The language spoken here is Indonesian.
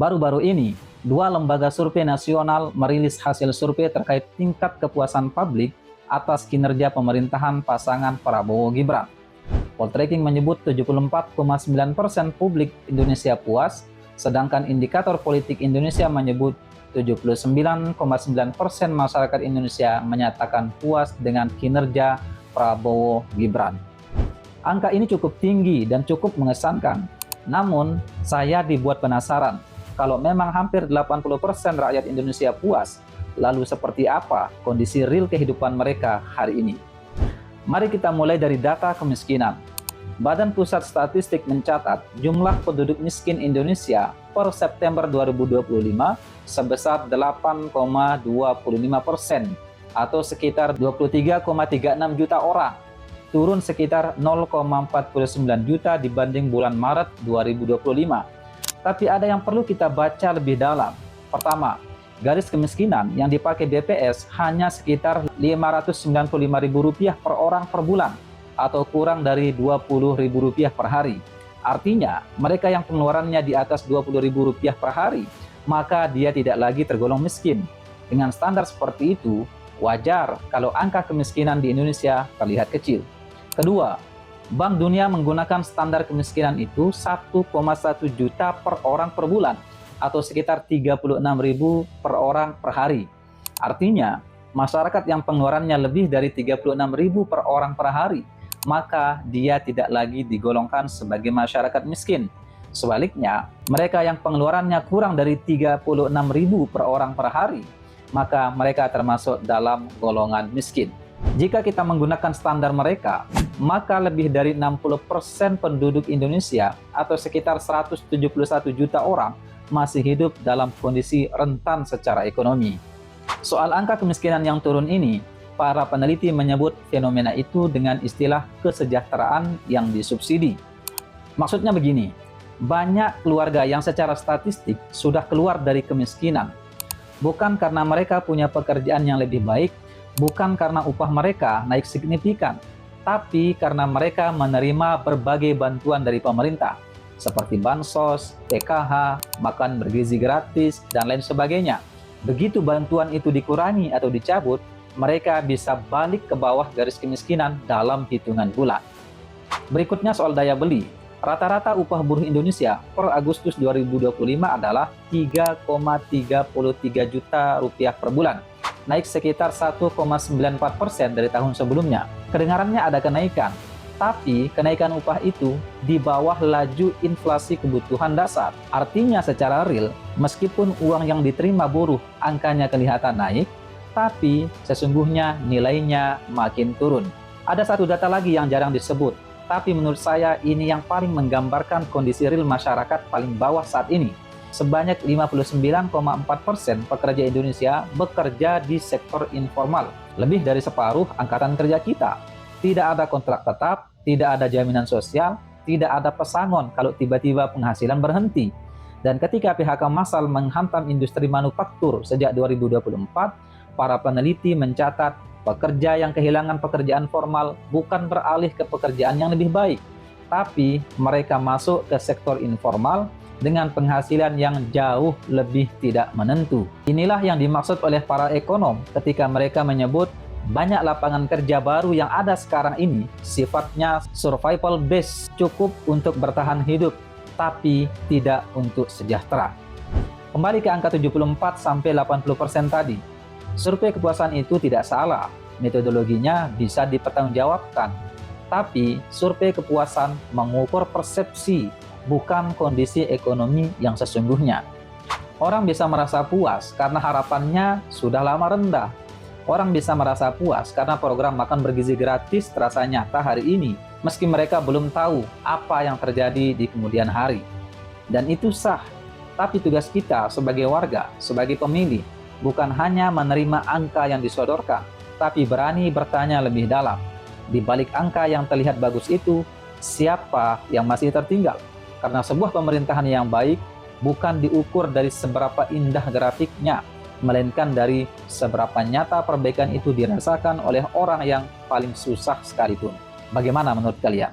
Baru-baru ini, dua lembaga survei nasional merilis hasil survei terkait tingkat kepuasan publik atas kinerja pemerintahan pasangan Prabowo Gibran. Poltreking menyebut 74,9% publik Indonesia puas, sedangkan indikator politik Indonesia menyebut 79,9% masyarakat Indonesia menyatakan puas dengan kinerja Prabowo Gibran. Angka ini cukup tinggi dan cukup mengesankan. Namun, saya dibuat penasaran. Kalau memang hampir 80% rakyat Indonesia puas, lalu seperti apa kondisi real kehidupan mereka hari ini? Mari kita mulai dari data kemiskinan. Badan Pusat Statistik mencatat jumlah penduduk miskin Indonesia per September 2025 sebesar 8,25% atau sekitar 23,36 juta orang, turun sekitar 0,49 juta dibanding bulan Maret 2025. Tapi ada yang perlu kita baca lebih dalam. Pertama, garis kemiskinan yang dipakai BPS hanya sekitar Rp595.000 per orang per bulan, atau kurang dari Rp20.000 per hari. Artinya, mereka yang pengeluarannya di atas Rp20.000 per hari, maka dia tidak lagi tergolong miskin. Dengan standar seperti itu, wajar kalau angka kemiskinan di Indonesia terlihat kecil. Kedua, Bank Dunia menggunakan standar kemiskinan itu 1,1 juta per orang per bulan, atau sekitar 36.000 per orang per hari. Artinya, masyarakat yang pengeluarannya lebih dari 36.000 per orang per hari, maka dia tidak lagi digolongkan sebagai masyarakat miskin. Sebaliknya, mereka yang pengeluarannya kurang dari 36.000 per orang per hari, maka mereka termasuk dalam golongan miskin. Jika kita menggunakan standar mereka, maka lebih dari 60% penduduk Indonesia atau sekitar 171 juta orang masih hidup dalam kondisi rentan secara ekonomi. Soal angka kemiskinan yang turun ini, para peneliti menyebut fenomena itu dengan istilah kesejahteraan yang disubsidi. Maksudnya begini, banyak keluarga yang secara statistik sudah keluar dari kemiskinan, bukan karena mereka punya pekerjaan yang lebih baik, bukan karena upah mereka naik signifikan, tapi karena mereka menerima berbagai bantuan dari pemerintah, seperti bansos, PKH, makan bergizi gratis, dan lain sebagainya. Begitu bantuan itu dikurangi atau dicabut, mereka bisa balik ke bawah garis kemiskinan dalam hitungan bulan. Berikutnya soal daya beli. Rata-rata upah buruh Indonesia per Agustus 2025 adalah Rp3,33 juta per bulan, naik sekitar 1,94% dari tahun sebelumnya. Kedengarannya ada kenaikan, tapi kenaikan upah itu di bawah laju inflasi kebutuhan dasar. Artinya secara real, meskipun uang yang diterima buruh angkanya kelihatan naik, tapi sesungguhnya nilainya makin turun. Ada satu data lagi yang jarang disebut, tapi menurut saya ini yang paling menggambarkan kondisi real masyarakat paling bawah saat ini. Sebanyak 59,4% pekerja Indonesia bekerja di sektor informal, lebih dari separuh angkatan kerja kita. Tidak ada kontrak tetap, tidak ada jaminan sosial, tidak ada pesangon kalau tiba-tiba penghasilan berhenti. Dan ketika PHK massal menghantam industri manufaktur sejak 2024, para peneliti mencatat pekerja yang kehilangan pekerjaan formal bukan beralih ke pekerjaan yang lebih baik, tapi mereka masuk ke sektor informal dengan penghasilan yang jauh lebih tidak menentu. Inilah yang dimaksud oleh para ekonom ketika mereka menyebut banyak lapangan kerja baru yang ada sekarang ini sifatnya survival base, cukup untuk bertahan hidup, tapi tidak untuk sejahtera. Kembali ke angka 74-80% tadi. Survei kepuasan itu tidak salah, metodologinya bisa dipertanggungjawabkan. Tapi survei kepuasan mengukur persepsi, bukan kondisi ekonomi yang sesungguhnya. Orang bisa merasa puas karena harapannya sudah lama rendah. Orang bisa merasa puas karena program makan bergizi gratis terasa nyata hari ini, meski mereka belum tahu apa yang terjadi di kemudian hari. Dan itu sah, tapi tugas kita sebagai warga, sebagai pemilih, bukan hanya menerima angka yang disodorkan, tapi berani bertanya lebih dalam. Di balik angka yang terlihat bagus itu, siapa yang masih tertinggal? Karena sebuah pemerintahan yang baik bukan diukur dari seberapa indah grafiknya, melainkan dari seberapa nyata perbaikan itu dirasakan oleh orang yang paling susah sekalipun. Bagaimana menurut kalian?